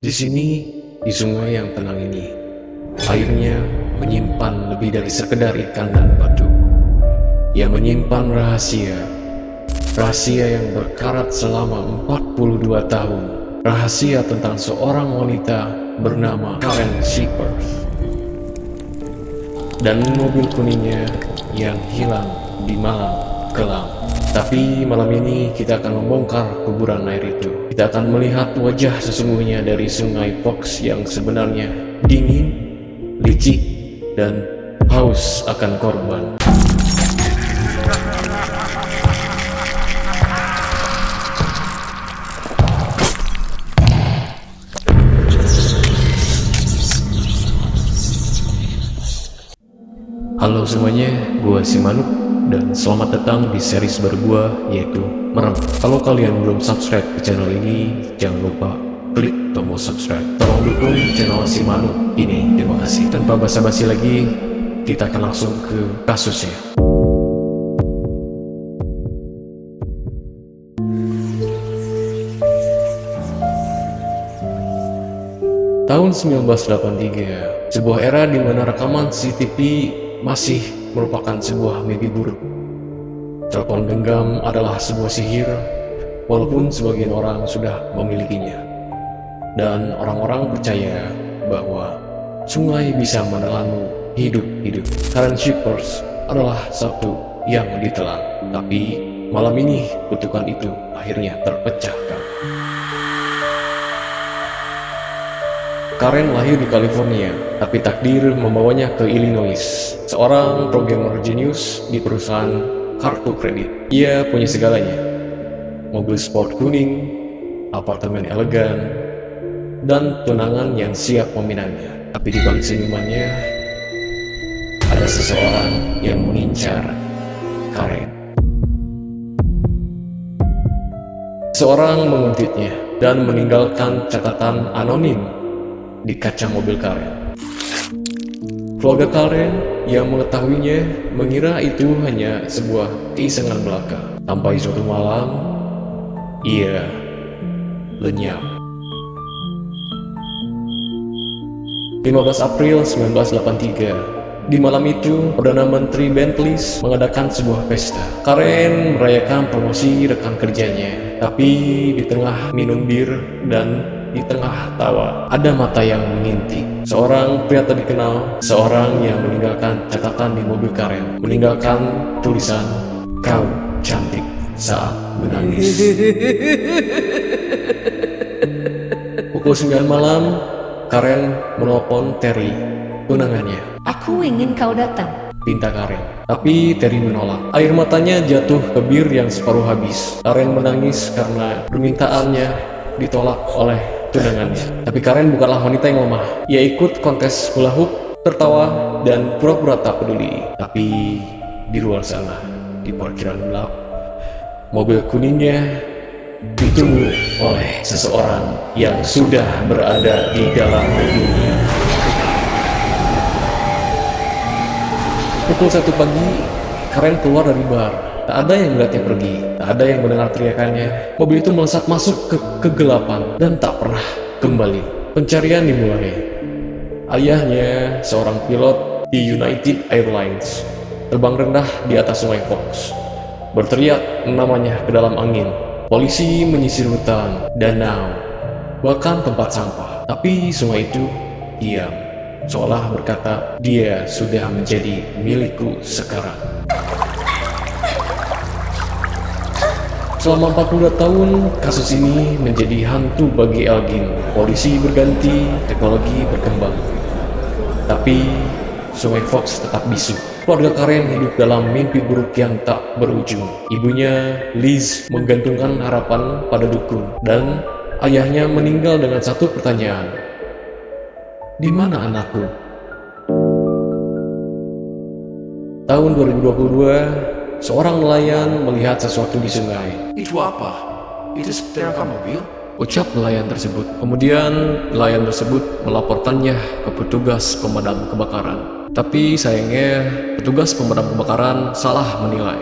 Di sini, di sungai yang tenang ini, airnya menyimpan lebih dari sekedar ikan dan batu. Ia menyimpan rahasia, rahasia yang berkarat selama 42 tahun. Rahasia tentang seorang wanita bernama Karen Shippers dan mobil kuningnya yang hilang di malam kelam. Tapi malam ini kita akan membongkar kuburan air itu. Kita akan melihat wajah sesungguhnya dari sungai Fox yang sebenarnya dingin, licik, dan haus akan korban. Halo semuanya, gua si Manuk dan selamat datang di series baru gua yaitu Merem. Kalau kalian belum subscribe ke channel ini, jangan lupa klik tombol subscribe. Tolong dukung channel si Manuk ini, terima kasih. Tanpa basa-basi lagi, kita akan langsung ke kasusnya. Tahun 1983, sebuah era di mana rekaman CCTV masih merupakan sebuah mimpi buruk. Telepon genggam adalah sebuah sihir, walaupun sebagian orang sudah memilikinya. Dan orang-orang percaya bahwa sungai bisa menelanmu hidup-hidup. Karen Shippers adalah satu yang ditelan. Tapi malam ini kutukan itu akhirnya terpecahkan. Karen lahir di California, tapi takdir membawanya ke Illinois. Seorang programmer jenius di perusahaan kartu kredit. Ia punya segalanya. Mobil sport kuning, apartemen elegan, dan tunangan yang siap meminangnya. Tapi di balik senyumannya, ada seseorang yang mengincar Karen. Seorang menguntitnya dan meninggalkan catatan anonim di kaca mobil Karen. Keluarga Karen yang mengetahuinya mengira itu hanya sebuah keisengan belaka. Sampai suatu malam, ia lenyap. 15 April 1983. Di malam itu, Perdana Menteri Bentleys mengadakan sebuah pesta. Karen merayakan promosi rekan kerjanya, tapi di tengah minum bir dan di tengah tawa, ada mata yang mengintip. Seorang pria tak dikenal, seorang yang meninggalkan catatan di mobil Karen, meninggalkan tulisan, "Kau cantik saat menangis." Pukul 9 malam, Karen menelpon Terry, tunangannya. Aku ingin kau datang. Pinta Karen. Tapi Terry menolak. Air matanya jatuh ke bir yang separuh habis. Karen menangis karena permintaannya ditolak oleh tunangannya. Tapi Karen bukanlah wanita yang lemah. Ia ikut kontes hula hoop, tertawa, dan pura-pura tak peduli. Tapi di luar sana, di parkiran gelap, mobil kuningnya ditunggu oleh seseorang yang sudah berada di dalam mobilnya. Pukul 1 pagi, Karen keluar dari bar. Tak ada yang melihatnya pergi, tak ada yang mendengar teriakannya. Mobil itu melesat masuk ke kegelapan dan tak pernah kembali. Pencarian dimulai. Ayahnya, seorang pilot di United Airlines, terbang rendah di atas sungai Fox, berteriak namanya ke dalam angin. Polisi menyisir hutan, danau, bahkan tempat sampah. Tapi sungai itu diam, seolah berkata, "Dia sudah menjadi milikku sekarang." Selama 42 tahun, kasus ini menjadi hantu bagi Elgin. Polisi berganti, teknologi berkembang. Tapi, sungai Fox tetap bisu. Keluarga Karen hidup dalam mimpi buruk yang tak berujung. Ibunya, Liz, menggantungkan harapan pada dukun. Dan ayahnya meninggal dengan satu pertanyaan. Di mana anakku? Tahun 2022, seorang nelayan melihat sesuatu di sungai. Itu apa? Itu setirkan mobil? Ucap nelayan tersebut. Kemudian nelayan tersebut melaporkannya ke petugas pemadam kebakaran. Tapi sayangnya petugas pemadam kebakaran salah menilai.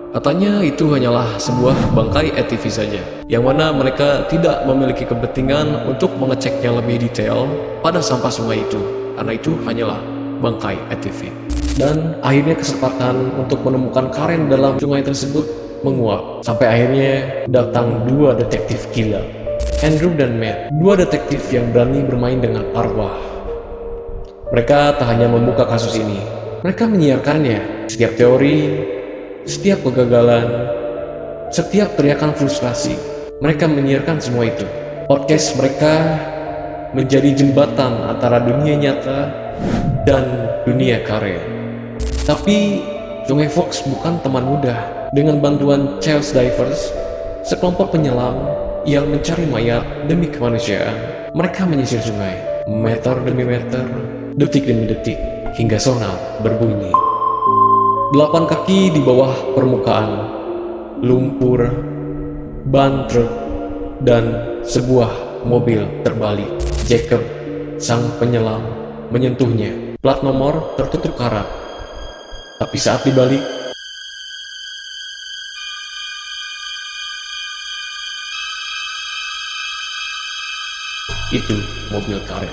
Katanya itu hanyalah sebuah bangkai ATV saja, yang mana mereka tidak memiliki kepentingan untuk mengeceknya lebih detail pada sampah sungai itu, karena itu hanyalah bangkai ATV. Dan akhirnya kesempatan untuk menemukan Karen dalam sungai tersebut menguap, sampai akhirnya datang dua detektif gila, Andrew dan Matt, dua detektif yang berani bermain dengan arwah. Mereka tak hanya membuka kasus ini, mereka menyiarkannya. Setiap teori, setiap kegagalan, setiap teriakan frustrasi, mereka menyiarkan semua itu. Podcast mereka menjadi jembatan antara dunia nyata dan dunia karya. Tapi Sungai Fox bukan teman mudah. Dengan bantuan Chelsea Divers, sekelompok penyelam yang mencari mayat demi kemanusiaan, mereka menyisir sungai, meter demi meter, detik demi detik, hingga sonar berbunyi. 8 kaki di bawah permukaan, lumpur, ban truk, dan sebuah mobil terbalik. Jacob, sang penyelam, menyentuhnya. Plat nomor tertutup karat. Tapi saat dibalik, itu mobil Karen.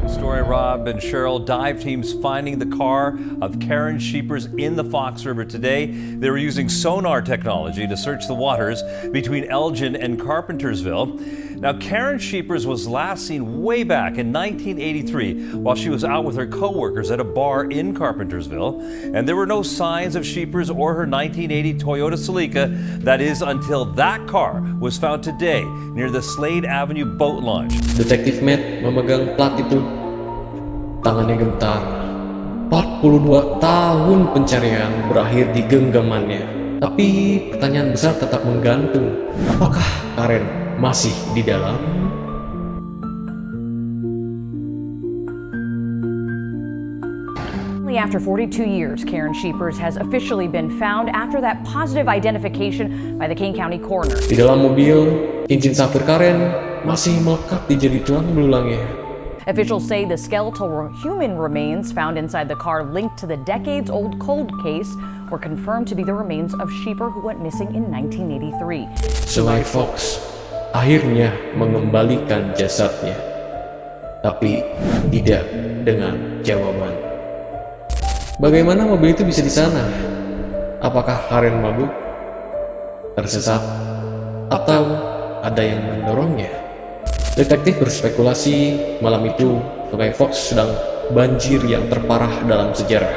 Story Rob and Cheryl, dive teams finding the car of Karen Sheepers in the Fox River today. They were using sonar technology to search the waters between Elgin and Carpentersville. Now, Karen Sheepers was last seen way back in 1983 while she was out with her co-workers at a bar in Carpentersville, and there were no signs of Sheepers or her 1980 Toyota Celica. That is until that car was found today near the Slade Avenue boat launch. Detektif Matt memegang plat itu. Tangannya gentar. 42 tahun pencarian berakhir di genggamannya. Tapi pertanyaan besar tetap menggantung. Apakah Karen masih di dalam? After 42 years, Karen Sheepers has officially been found after that positive identification by the Kane County coroner. Di dalam mobil, cincin safir Karen masih melekat di jari tulang belulangnya. Officials say the skeletal human remains found inside the car linked to the decades-old cold case were confirmed to be the remains of Sheeper who went missing in 1983. Sungai Fox akhirnya mengembalikan jasadnya, tapi tidak dengan jawaban. Bagaimana mobil itu bisa di sana? Apakah Karen mabuk, tersesat, atau ada yang mendorongnya? Detektif berspekulasi malam itu Sungai Fox sedang banjir yang terparah dalam sejarah.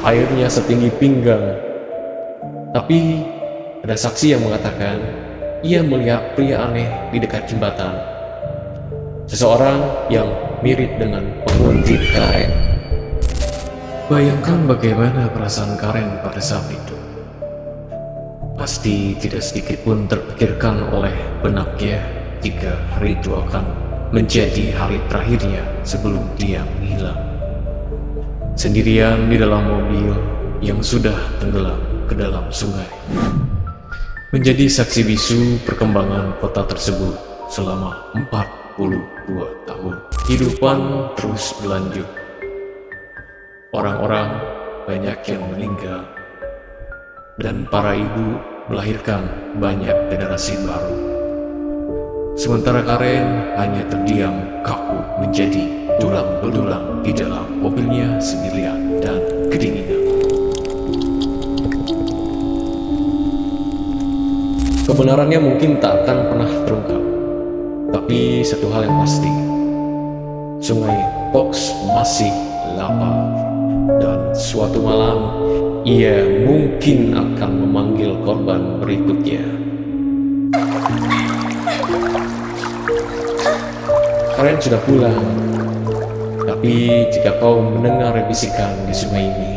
Airnya setinggi pinggang, tapi ada saksi yang mengatakan ia melihat pria aneh di dekat jembatan. Seseorang yang mirip dengan penguntit Karen. Bayangkan bagaimana perasaan Karen pada saat itu. Pasti tidak sedikit pun terpikirkan oleh benaknya jika hari itu akan menjadi hari terakhirnya sebelum dia menghilang. Sendirian di dalam mobil yang sudah tenggelam ke dalam sungai. Menjadi saksi bisu perkembangan kota tersebut selama 42 tahun. Kehidupan terus berlanjut. Orang-orang banyak yang meninggal, dan para ibu melahirkan banyak generasi baru. Sementara Karen hanya terdiam kaku menjadi tulang belulang di dalam mobilnya sendirian dan kedinginan. Kebenarannya mungkin tak akan pernah terungkap, tapi satu hal yang pasti, Sungai Fox masih lapar. Dan suatu malam, ia mungkin akan memanggil korban berikutnya. Karen sudah pulang, tapi jika kau mendengar bisikan di sungai ini,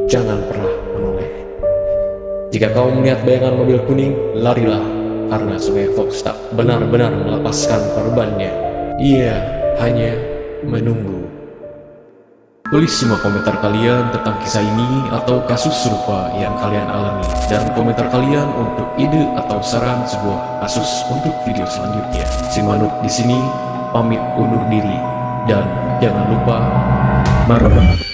jangan pernah menoleh. Jika kau melihat bayangan mobil kuning, larilah, karena Sungai Fox tak benar-benar melepaskan korbannya. Ia hanya menunggu. Tulis semua komentar kalian tentang kisah ini atau kasus serupa yang kalian alami, dan komentar kalian untuk ide atau saran sebuah kasus untuk video selanjutnya. Si Manuk di sini pamit undur diri, dan jangan lupa marbot.